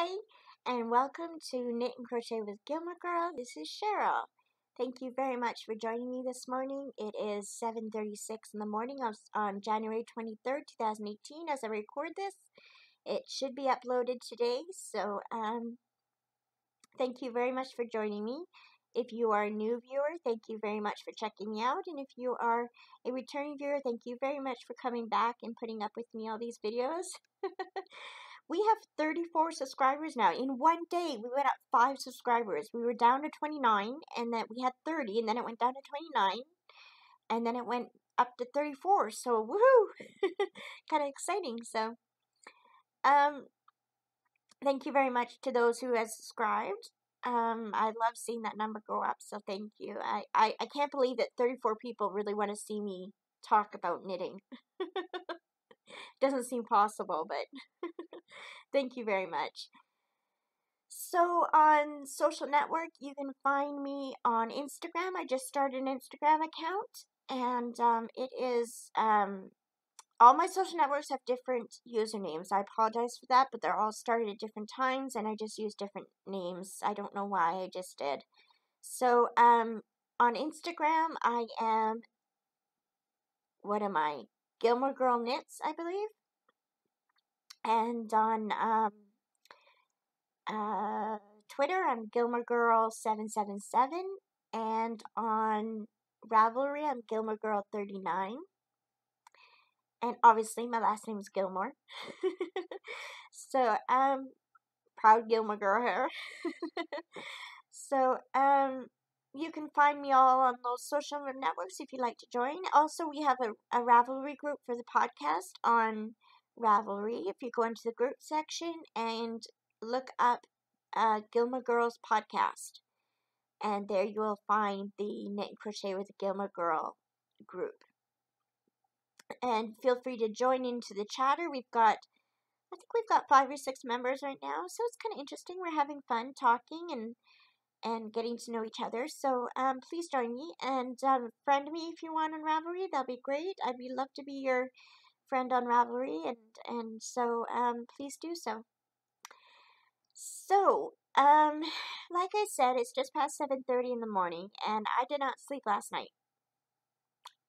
Hi, and welcome to Knit and Crochet with Gilmoregirl. This is Cheryl. Thank you very much for joining me this morning. It is 7:36 in the morning on January 23rd, 2018 as I record this. It should be uploaded today, so thank you very much for joining me. If you are a new viewer, thank you very much for checking me out. And if you are a returning viewer, thank you very much for coming back and putting up with me all these videos. We have 34 subscribers now. In one day, we went up 5 subscribers. We were down to 29, and then we had 30, and then it went down to 29, and then it went up to 34. So, woohoo! Kind of exciting. So, thank you very much to those who have subscribed. I love seeing that number go up, so thank you. I can't believe that 34 people really want to see me talk about knitting. Doesn't seem possible, but thank you very much. So on social network, you can find me on Instagram. I just started an Instagram account, and it is all my social networks have different usernames. I apologize for that, but they're all started at different times, and I just use different names. I don't know why, I just did. So on Instagram, I am, what am I? Gilmoregirl Knits, I believe. And on Twitter, I'm Gilmoregirl777, and on Ravelry, I'm Gilmoregirl39, and obviously my last name is Gilmore. So, proud Gilmore girl here. So, you can find me all on those social networks if you'd like to join. Also, we have a Ravelry group for the podcast on Ravelry. If you go into the group section and look up Gilmore Girls podcast, and there you will find the Knit and Crochet with Gilmore Girl group. And feel free to join into the chatter. I think we've got 5 or 6 members right now, so it's kind of interesting. We're having fun talking and getting to know each other. So please join me and friend me if you want on Ravelry. That'll be great. I'd love to be your friend on Ravelry, and so please do so. So, like I said, it's just past 7:30 in the morning, and I did not sleep last night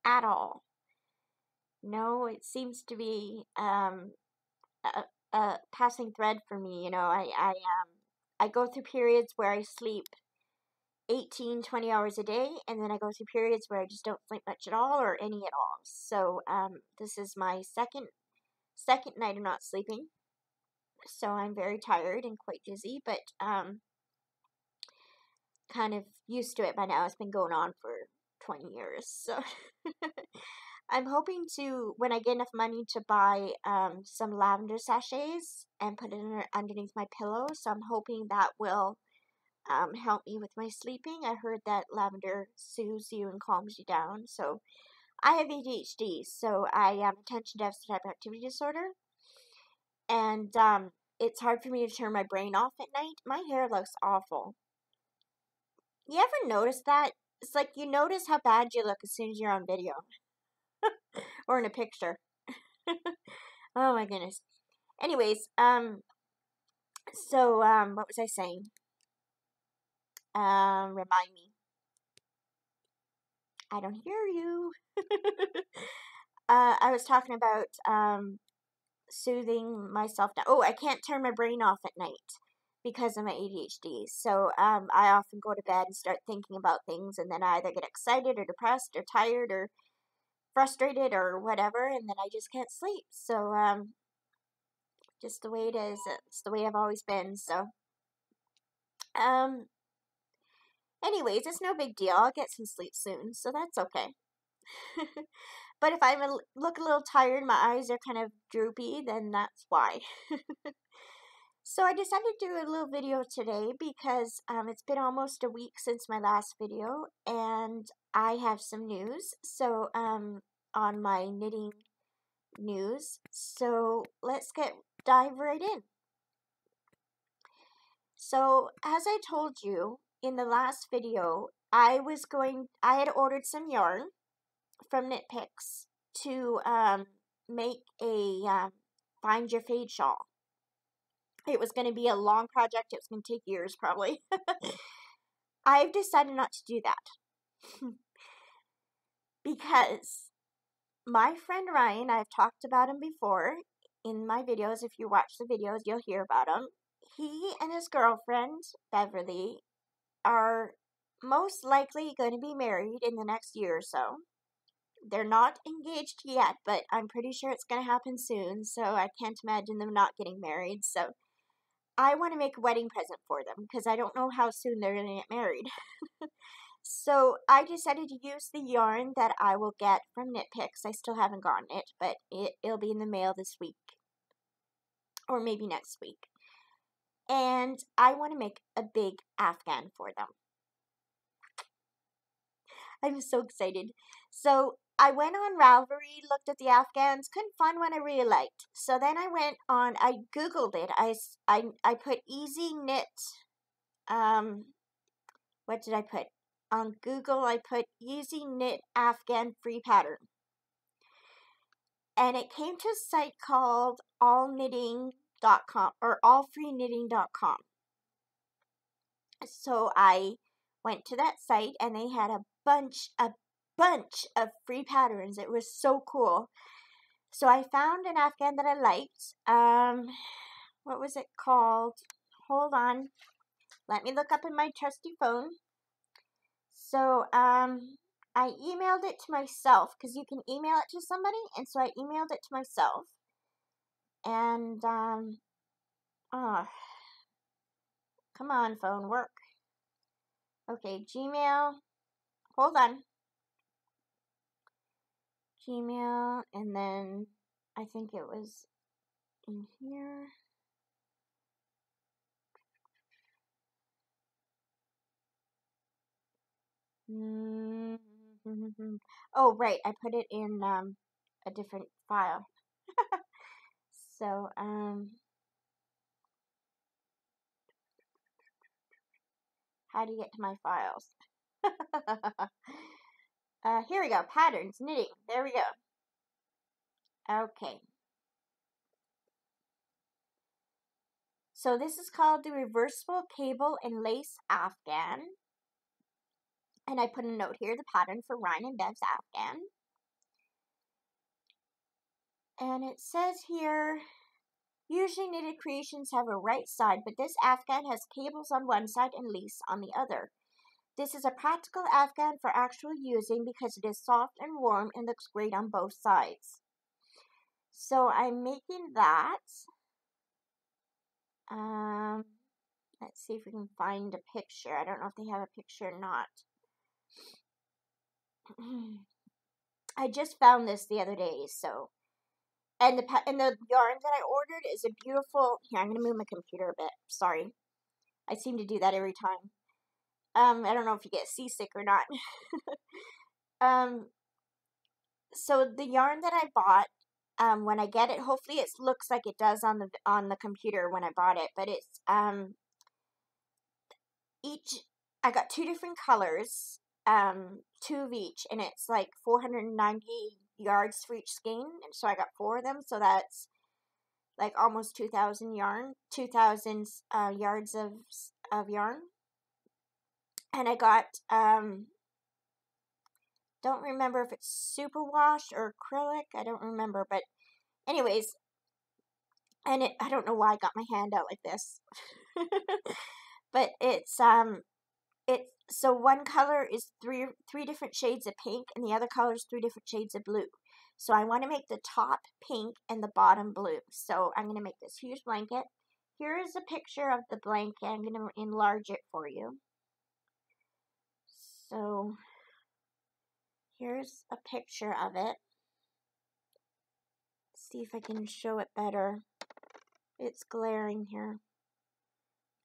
at all. No, it seems to be a passing thread for me. You know, I go through periods where I sleep 18, 20 hours a day, and then I go through periods where I just don't sleep much at all or any at all. So, this is my second night of not sleeping. So I'm very tired and quite dizzy, but kind of used to it by now. It's been going on for 20 years. So I'm hoping to, when I get enough money, to buy some lavender sachets and put it underneath my pillow. So I'm hoping that will help me with my sleeping. I heard that lavender soothes you and calms you down. So I have ADHD, so I have attention deficit hyperactivity disorder. And it's hard for me to turn my brain off at night. My hair looks awful. You ever notice that? It's like you notice how bad you look as soon as you're on video. Or in a picture. Oh my goodness. Anyways, so, what was I saying? Remind me. I don't hear you. I was talking about, soothing myself down. Oh, I can't turn my brain off at night because of my ADHD. So, I often go to bed and start thinking about things, and then I either get excited or depressed or tired or frustrated or whatever, and then I just can't sleep. So, just the way it is. It's the way I've always been. So, anyways, it's no big deal. I'll get some sleep soon, so that's okay. But if I look a little tired, my eyes are kind of droopy, then that's why. So I decided to do a little video today because it's been almost a week since my last video, and I have some news. So on my knitting news. So let's dive right in. So as I told you in the last video, I had ordered some yarn from Knit Picks to make a Find Your Fade shawl. it was going to be a long project. It was going to take years probably. I've decided not to do that because my friend Ryan, I've talked about him before in my videos. If you watch the videos, you'll hear about him. He and his girlfriend, Beverly, are most likely going to be married in the next year or so. They're not engaged yet, but I'm pretty sure it's going to happen soon, so I can't imagine them not getting married. So I want to make a wedding present for them because I don't know how soon they're going to get married. So I decided to use the yarn that I will get from Knit Picks. I still haven't gotten it, but it'll be in the mail this week or maybe next week. And I want to make a big Afghan for them. I'm so excited. So I went on Ravelry, looked at the Afghans, couldn't find one I really liked. So then I went on, I Googled it. I put easy knit, what did I put? On Google, I put easy knit Afghan free pattern. And it came to a site called allknitting.com or allfreeknitting.com. So I went to that site and they had a bunch of free patterns. It was so cool. So I found an Afghan that I liked. What was it called? Hold on. Let me look up in my trusty phone. So, I emailed it to myself because you can email it to somebody, and so I emailed it to myself. And, oh, come on, phone, work. Okay, Gmail. Hold on. Gmail, and then I think it was in here. Oh, right, I put it in a different file. So, how do you get to my files? Here we go, patterns, knitting, there we go. Okay. So this is called the Reversible Cable and Lace Afghan. And I put a note here, the pattern for Ryan and Bev's Afghan. And it says here, usually knitted creations have a right side, but this Afghan has cables on one side and lace on the other. This is a practical Afghan for actual using because it is soft and warm and looks great on both sides. So I'm making that. Let's see if we can find a picture. I don't know if they have a picture or not. I just found this the other day, so. And the yarn that I ordered is a beautiful. Here, I'm gonna move my computer a bit. Sorry, I seem to do that every time. I don't know if you get seasick or not. So the yarn that I bought, when I get it, hopefully it looks like it does on the computer when I bought it. But it's I got two different colors, two of each, and it's like 490 yards for each skein. And so I got 4 of them, so that's like almost 2,000 yards of yarn. And I got don't remember if it's superwash or acrylic. I don't remember, but anyways, and I don't know why I got my hand out like this. But it's so one color is three different shades of pink, and the other color is 3 different shades of blue. So I want to make the top pink and the bottom blue. So I'm going to make this huge blanket. Here is a picture of the blanket. I'm going to enlarge it for you. So here's a picture of it. Let's see if I can show it better. It's glaring here.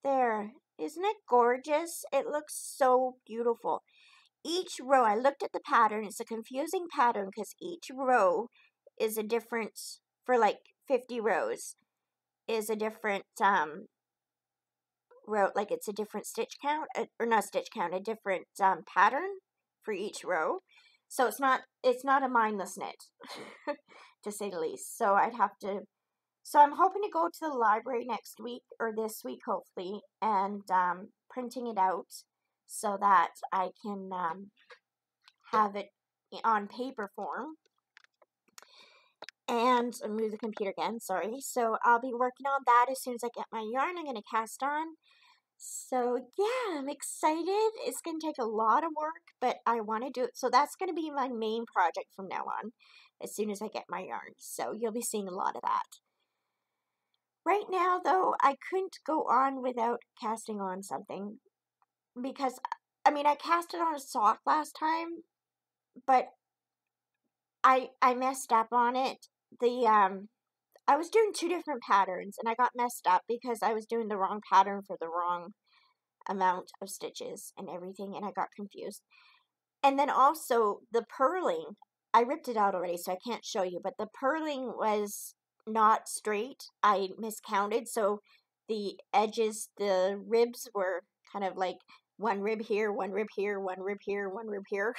There. Isn't it gorgeous? It looks so beautiful. Each row, I looked at the pattern. It's a confusing pattern because each row is a different, for like 50 rows, is a different row, like it's a different stitch count, or not stitch count, a different pattern for each row. So it's not a mindless knit, to say the least. So I'd have to So I'm hoping to go to the library next week or this week, hopefully, and printing it out so that I can have it on paper form. And move the computer again, sorry. So I'll be working on that as soon as I get my yarn. I'm going to cast on. So yeah, I'm excited. It's going to take a lot of work, but I want to do it. So that's going to be my main project from now on, as soon as I get my yarn. So you'll be seeing a lot of that. Right now, though, I couldn't go on without casting on something. Because, I mean, I casted on a sock last time, but I messed up on it. I was doing 2 different patterns, and I got messed up because I was doing the wrong pattern for the wrong amount of stitches and everything, and I got confused. And then also the purling, I ripped it out already, so I can't show you, but the purling was not straight. I miscounted, so the edges, the ribs were kind of like one rib here, one rib here, one rib here, one rib here.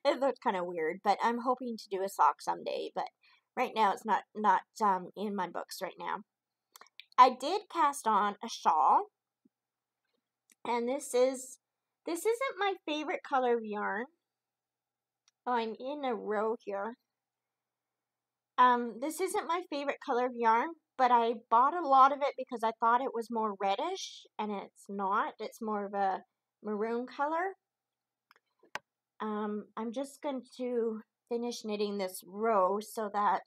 It looked kind of weird, but I'm hoping to do a sock someday, but right now it's not in my books right now. I did cast on a shawl, and this isn't my favorite color of yarn. Oh, I'm in a row here. This isn't my favorite color of yarn, but I bought a lot of it because I thought it was more reddish, and it's not. It's more of a maroon color. I'm just going to finish knitting this row so that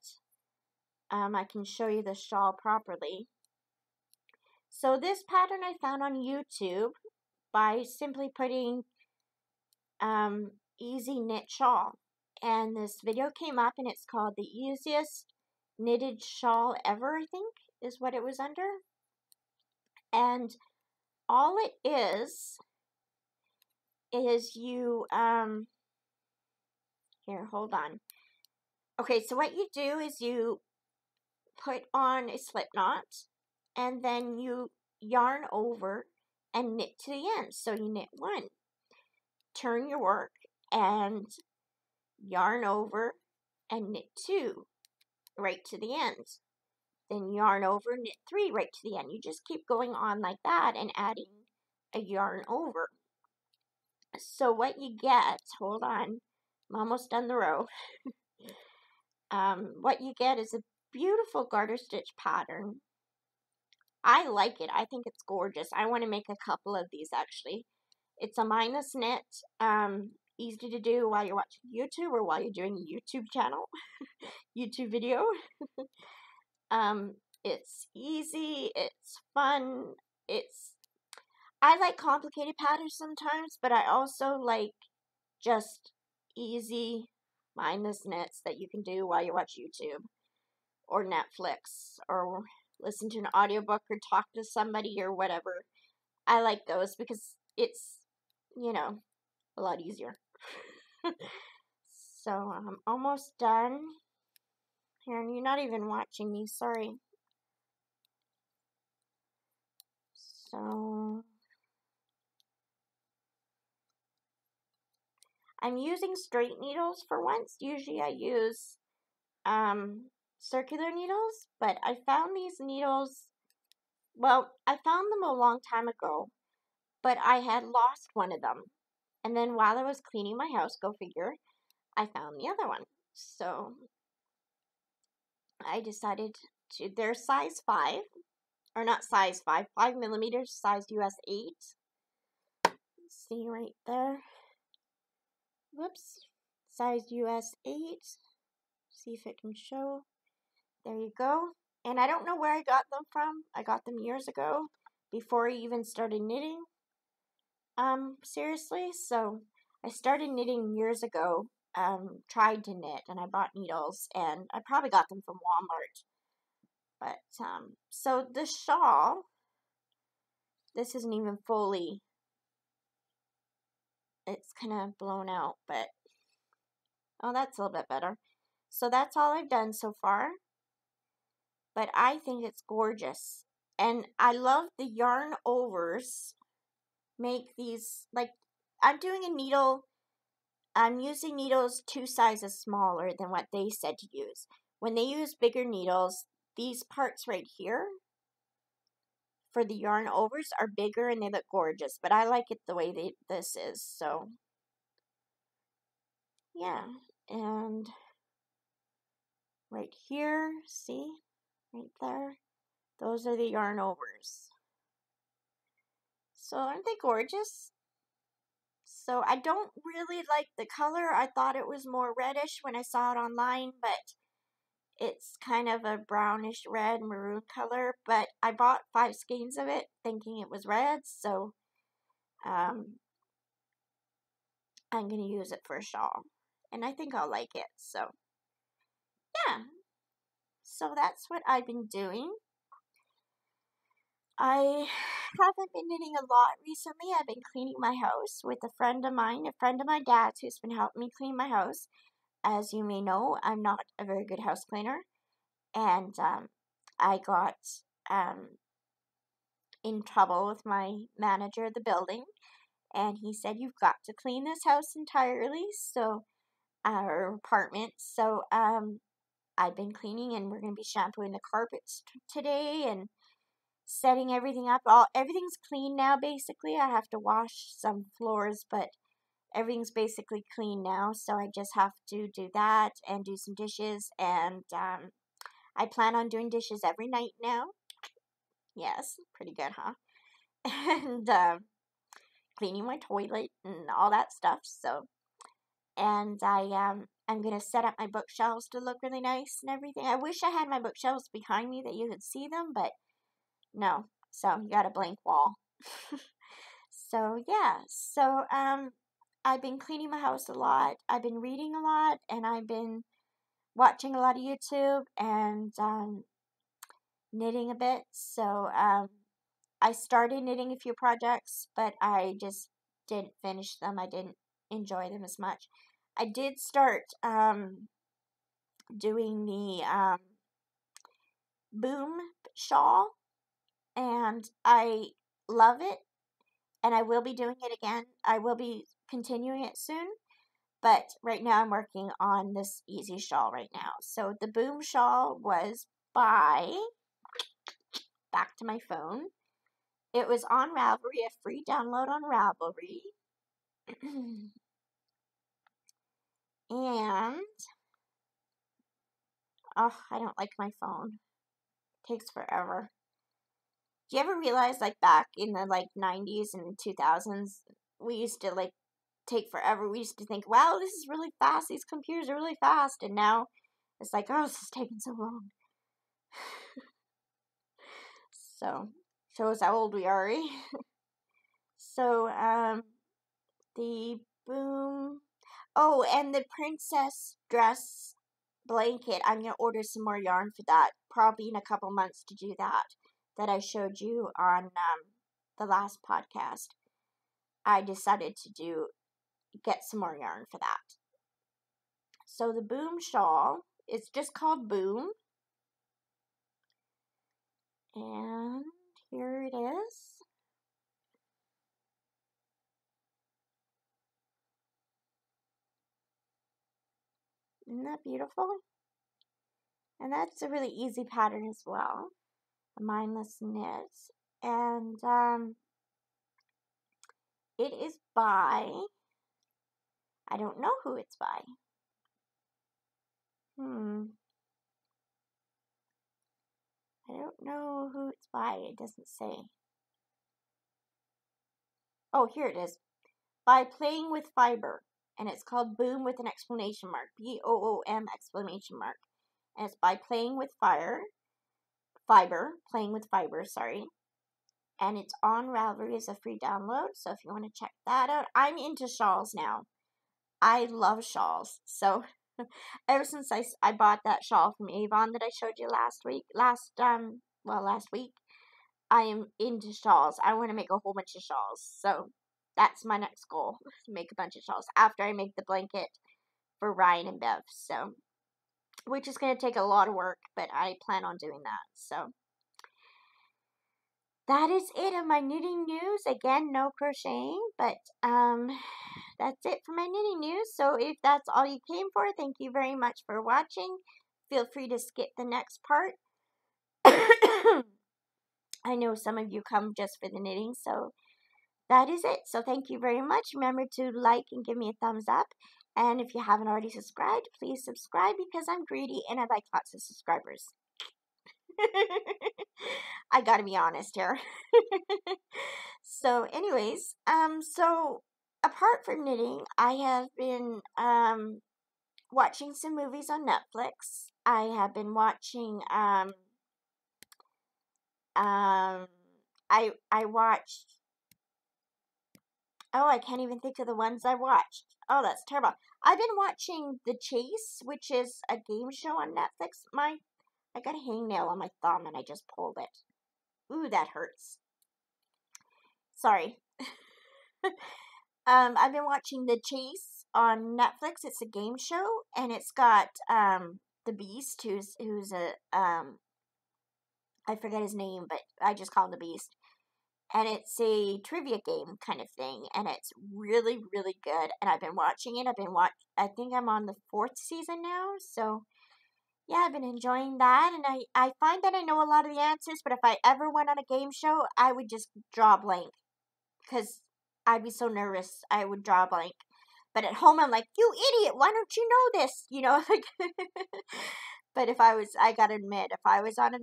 I can show you the shawl properly. So this pattern I found on YouTube by simply putting easy knit shawl, and this video came up, and it's called the easiest knitted shawl ever, I think is what it was under. And all it is you here, hold on. Okay, so what you do is you put on a slip knot, and then you yarn over and knit to the end. So you knit 1, turn your work, and yarn over and knit 2 right to the end. Then yarn over, knit 3 right to the end. You just keep going on like that and adding a yarn over. So what you get, hold on, I'm almost done the row. What you get is a beautiful garter stitch pattern. I like it. I think it's gorgeous. I want to make a couple of these actually. It's a minus knit, easy to do while you're watching YouTube or while you're doing a YouTube channel, YouTube video. It's easy, it's fun, I like complicated patterns sometimes, but I also like just easy mindless knits that you can do while you watch YouTube or Netflix or listen to an audiobook or talk to somebody or whatever. I like those because it's, a lot easier. So I'm almost done. Here, and you're not even watching me, sorry. So I'm using straight needles for once. Usually I use circular needles, but I found these needles, well, I found them a long time ago, but I had lost one of them. And then while I was cleaning my house, go figure, I found the other one. So I decided to, they're size 5, or not size 5, 5 millimeters, size US 8. See right there. Whoops. Size US 8. See if it can show. There you go. And I don't know where I got them from. I got them years ago, before I even started knitting. Seriously. So I started knitting years ago. Tried to knit, and I bought needles, and I probably got them from Walmart. But, so the shawl, this isn't even fully, it's kind of blown out, but, oh, that's a little bit better. So that's all I've done so far, but I think it's gorgeous. And I love the yarn overs make these, like, I'm doing a needle, I'm using needles 2 sizes smaller than what they said to use. When they use bigger needles, these parts right here for the yarn overs are bigger and they look gorgeous, but I like it the way this is, so yeah. And right here, see, right there, those are the yarn overs. So aren't they gorgeous? So I don't really like the color. I thought it was more reddish when I saw it online, but it's kind of a brownish red maroon color. But I bought 5 skeins of it thinking it was red, so I'm going to use it for a shawl. And I think I'll like it, so yeah. So that's what I've been doing. I haven't been knitting a lot recently. I've been cleaning my house with a friend of mine, a friend of my dad's who's been helping me clean my house. As you may know, I'm not a very good house cleaner, and I got in trouble with my manager of the building, and he said, "You've got to clean this house entirely," so, our apartment, so, I've been cleaning, and we're going to be shampooing the carpets today, and setting everything up. Everything's clean now, basically. I have to wash some floors, but everything's basically clean now, so I just have to do that and do some dishes, and I plan on doing dishes every night now. Yes, pretty good, huh? And cleaning my toilet and all that stuff, so, and I'm gonna set up my bookshelves to look really nice and everything. I wish I had my bookshelves behind me that you could see them, but no, so you got a blank wall. So yeah, so I've been cleaning my house a lot. I've been reading a lot, and I've been watching a lot of YouTube and knitting a bit. So I started knitting a few projects, but I just didn't finish them. I didn't enjoy them as much. I did start doing the boom shawl, and I love it, and I will be doing it again. I will be continuing it soon, but right now I'm working on this easy shawl right now. So the boom shawl was by, back to my phone, it was on Ravelry, a free download on Ravelry. And, oh, I don't like my phone. It takes forever. Do you ever realize, like, back in the, like, 90s and 2000s, we used to, like, take forever. We used to think, wow, this is really fast. These computers are really fast. And now it's like, oh, this is taking so long. So, shows how old we are, eh? So, the boom. Oh, and the princess dress blanket. I'm going to order some more yarn for that. Probably in a couple months to do that. That I showed you on the last podcast. I decided to get some more yarn for that. So the boom shawl, it's just called Boom. And here it is. Isn't that beautiful? And that's a really easy pattern as well. A mindless knit. And it is by, I don't know who it's by. I don't know who it's by. It doesn't say. Oh, here it is. By Playing with Fiber. And it's called Boom with an exclamation mark. B-O-O-M exclamation mark. And it's by Playing with Playing with Fiber, sorry. And it's on Ravelry as a free download. So if you want to check that out. I'm into shawls now. I love shawls. So ever since I bought that shawl from Avon that I showed you last week, last week, I am into shawls. I want to make a whole bunch of shawls. So that's my next goal, to make a bunch of shawls after I make the blanket for Ryan and Bev. So, which is going to take a lot of work, but I plan on doing that. So that is it of my knitting news. Again, no crocheting, but that's it for my knitting news. So if that's all you came for, thank you very much for watching. Feel free to skip the next part. I know some of you come just for the knitting, so that is it. So thank you very much. Remember to like and give me a thumbs up. And if you haven't already subscribed, please subscribe because I'm greedy and I like lots of subscribers. I gotta be honest here. So anyways, so apart from knitting, I have been watching some movies on Netflix. I have been watching I watched, oh, I can't even think of the ones I watched. Oh, that's terrible. I've been watching The Chase, which is a game show on Netflix. I got a hangnail on my thumb and I just pulled it. Ooh, that hurts. Sorry. I've been watching The Chase on Netflix. It's a game show and it's got the Beast, who's a I forget his name, but I just call him the Beast. And it's a trivia game kind of thing, and it's really, really good. And I've been watching it. I think I'm on the 4th season now, so yeah, I've been enjoying that. And I find that I know a lot of the answers, but if I ever went on a game show, I would just draw blank because I'd be so nervous. I would draw blank. But at home, I'm like, you idiot! Why don't you know this? You know, like. But I gotta admit, if I was on a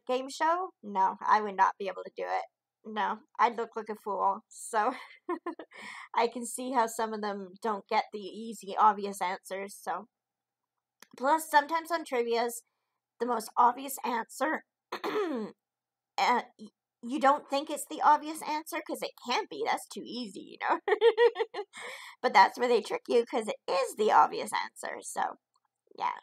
game show, no, I would not be able to do it. No, I'd look like a fool. So I can see how some of them don't get the easy, obvious answers. So plus, sometimes on trivia's, the most obvious answer, uh, you don't think it's the obvious answer because it can't be. That's too easy, you know. But that's where they trick you because it is the obvious answer. So yeah.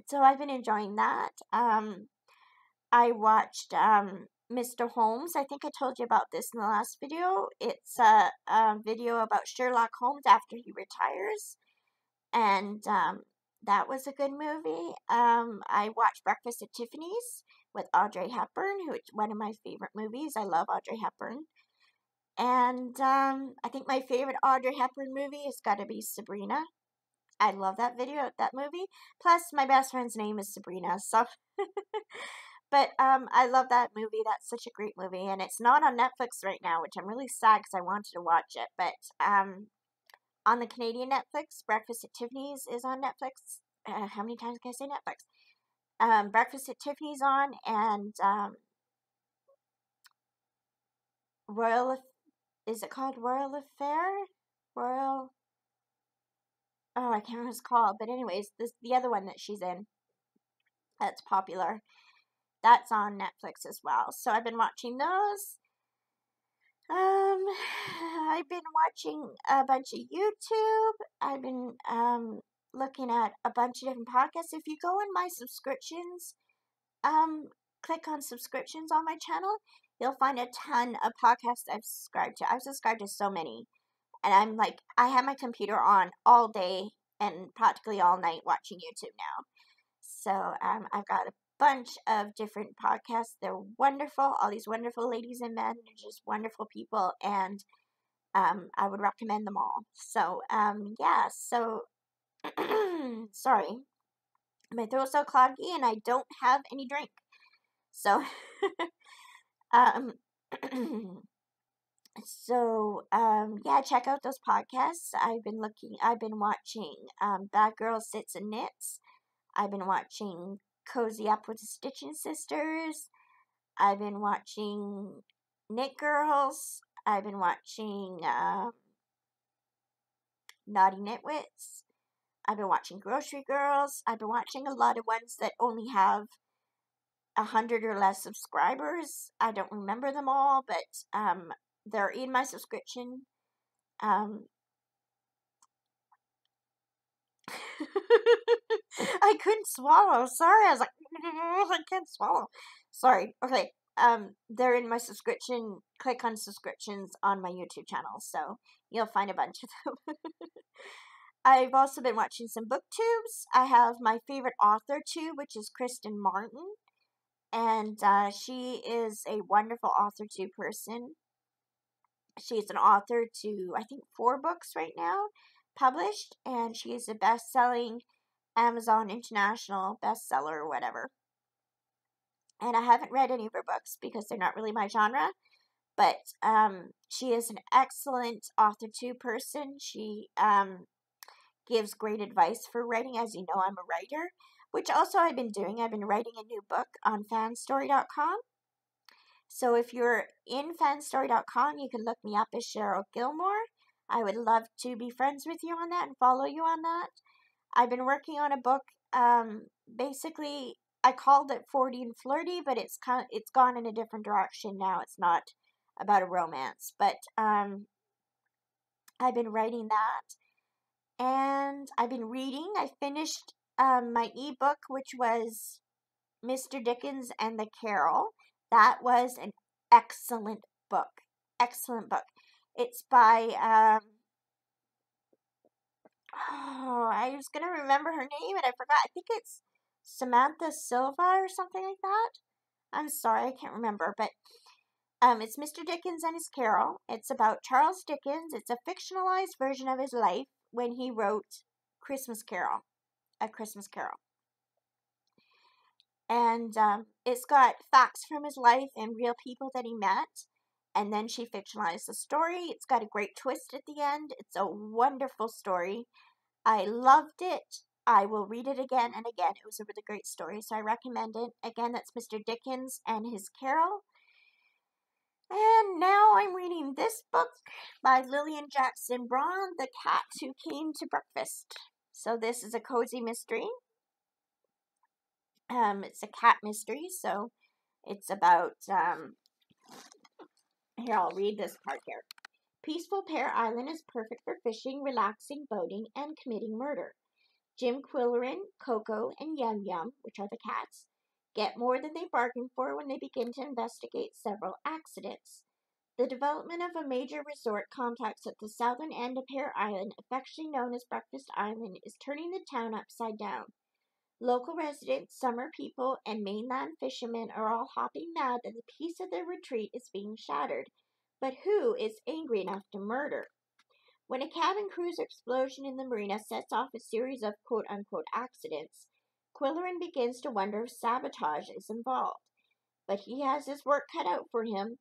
So I've been enjoying that. I watched Mr. Holmes. I think I told you about this in the last video. It's a video about Sherlock Holmes after he retires, and that was a good movie. I watched Breakfast at Tiffany's with Audrey Hepburn, who is one of my favorite movies. I love Audrey Hepburn. And I think my favorite Audrey Hepburn movie has got to be Sabrina. I love that movie. Plus, my best friend's name is Sabrina, so. But I love that movie. That's such a great movie, and it's not on Netflix right now, which I'm really sad because I wanted to watch it. But on the Canadian Netflix, Breakfast at Tiffany's is on Netflix. How many times can I say Netflix? Breakfast at Tiffany's on, and is it called Royal Affair? Royal. Oh, I can't remember what it's called. But anyways, the other one that she's in that's popular. That's on Netflix as well. So I've been watching those. I've been watching a bunch of YouTube. I've been looking at a bunch of different podcasts. If you go in my subscriptions, click on subscriptions on my channel, you'll find a ton of podcasts I've subscribed to. I've subscribed to so many. And I'm like, I have my computer on all day and practically all night watching YouTube now. So I've got a bunch of different podcasts. They're wonderful. All these wonderful ladies and men. They're just wonderful people. And I would recommend them all. So, yeah. So, sorry. My throat's so cloggy and I don't have any drink. So, um, yeah, check out those podcasts. I've been watching Bad Girl Sits and Knits. I've been watching Cozy Up with the Stitching Sisters. I've been watching Knit Girls. I've been watching Naughty Knitwits. I've been watching Grocery Girls. I've been watching a lot of ones that only have 100 or less subscribers. I don't remember them all, but they're in my subscription. I couldn't swallow. Sorry, I was like, I can't swallow. Sorry. Okay. They're in my subscription. Click on subscriptions on my YouTube channel, so you'll find a bunch of them. I've also been watching some booktubes. I have my favorite author tube, which is Kristen Martin, and she is a wonderful author tube person. She's an author to, I think, 4 books right now published, and she is a best-selling Amazon International bestseller or whatever. And I haven't read any of her books because they're not really my genre. But she is an excellent author too person. She gives great advice for writing. As you know, I'm a writer, which also I've been doing. I've been writing a new book on fanstory.com. So if you're in fanstory.com, you can look me up as Cheryl Gilmore. I would love to be friends with you on that and follow you on that. I've been working on a book. Basically, I called it 40 and Flirty, but it's gone in a different direction now. It's not about a romance, but I've been writing that, and I've been reading. I finished my ebook, which was Mr. Dickens and the Carol. That was an excellent book. Excellent book. It's by I was gonna remember her name and I forgot. I think it's Samantha Silva or something like that. I'm sorry, I can't remember, but it's Mr. Dickens and his Carol. It's about Charles Dickens. It's a fictionalized version of his life when he wrote Christmas Carol, A Christmas Carol. And it's got facts from his life and real people that he met. And then she fictionalized the story. It's got a great twist at the end. It's a wonderful story. I loved it. I will read it again and again. It was a really great story, so I recommend it. Again, that's Mr. Dickens and his Carol. And now I'm reading this book by Lillian Jackson Braun, The Cat Who Came to Breakfast. So this is a cozy mystery. It's a cat mystery, so it's about, here, I'll read this part here. Peaceful Pear Island is perfect for fishing, relaxing, boating, and committing murder. Jim Quillerin, Coco, and Yum Yum, which are the cats, get more than they bargained for when they begin to investigate several accidents. The development of a major resort complex at the southern end of Pear Island, affectionately known as Breakfast Island, is turning the town upside down. Local residents, summer people, and mainland fishermen are all hopping mad that the peace of their retreat is being shattered. But who is angry enough to murder? When a cabin cruiser explosion in the marina sets off a series of quote-unquote accidents, Quillerin begins to wonder if sabotage is involved. But he has his work cut out for him.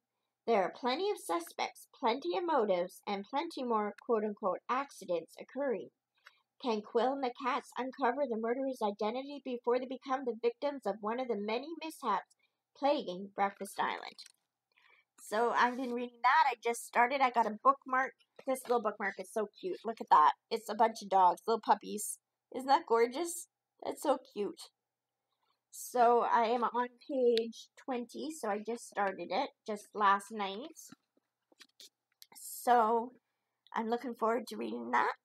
There are plenty of suspects, plenty of motives, and plenty more quote-unquote accidents occurring. Can Quill and the cats uncover the murderer's identity before they become the victims of one of the many mishaps plaguing Breakfast Island? So I've been reading that. I just started. I got a bookmark. This little bookmark is so cute. Look at that. It's a bunch of dogs, little puppies. Isn't that gorgeous? That's so cute. So I am on page 20, so I just started it just last night. So I'm looking forward to reading that.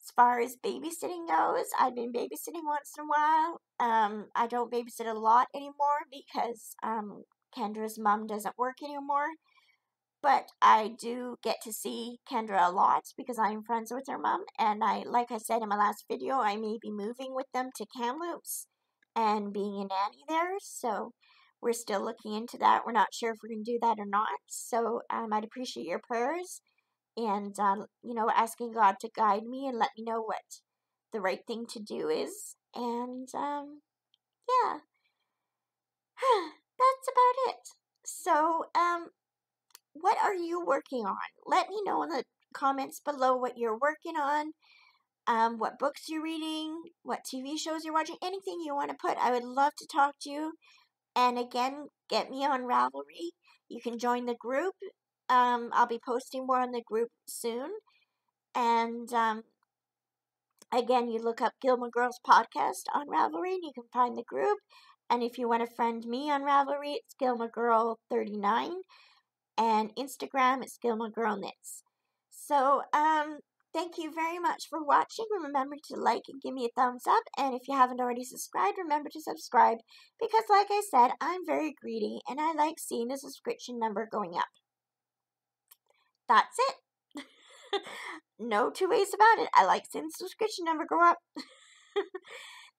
As far as babysitting goes, I've been babysitting once in a while. I don't babysit a lot anymore because Kendra's mom doesn't work anymore. But I do get to see Kendra a lot because I'm friends with her mom. And like I said in my last video, I may be moving with them to Kamloops and being a nanny there. So we're still looking into that. We're not sure if we're going to do that or not. So I'd appreciate your prayers and, asking God to guide me and let me know what the right thing to do is. And, yeah, that's about it. So, what are you working on? Let me know in the comments below what you're working on, what books you're reading, what TV shows you're watching, anything you want to put. I would love to talk to you. And again, get me on Ravelry. You can join the group. I'll be posting more on the group soon. And again, you look up Gilmoregirl's podcast on Ravelry and you can find the group. And if you want to friend me on Ravelry, it's Gilmoregirl39. And Instagram, it's Gilmoregirl Knits. So, thank you very much for watching. Remember to like and give me a thumbs up. And if you haven't already subscribed, remember to subscribe. Because like I said, I'm very greedy and I like seeing the subscription number going up. That's it. No two ways about it. I like seeing the subscription number go up.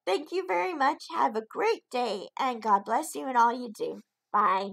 Thank you very much. Have a great day. And God bless you in all you do. Bye.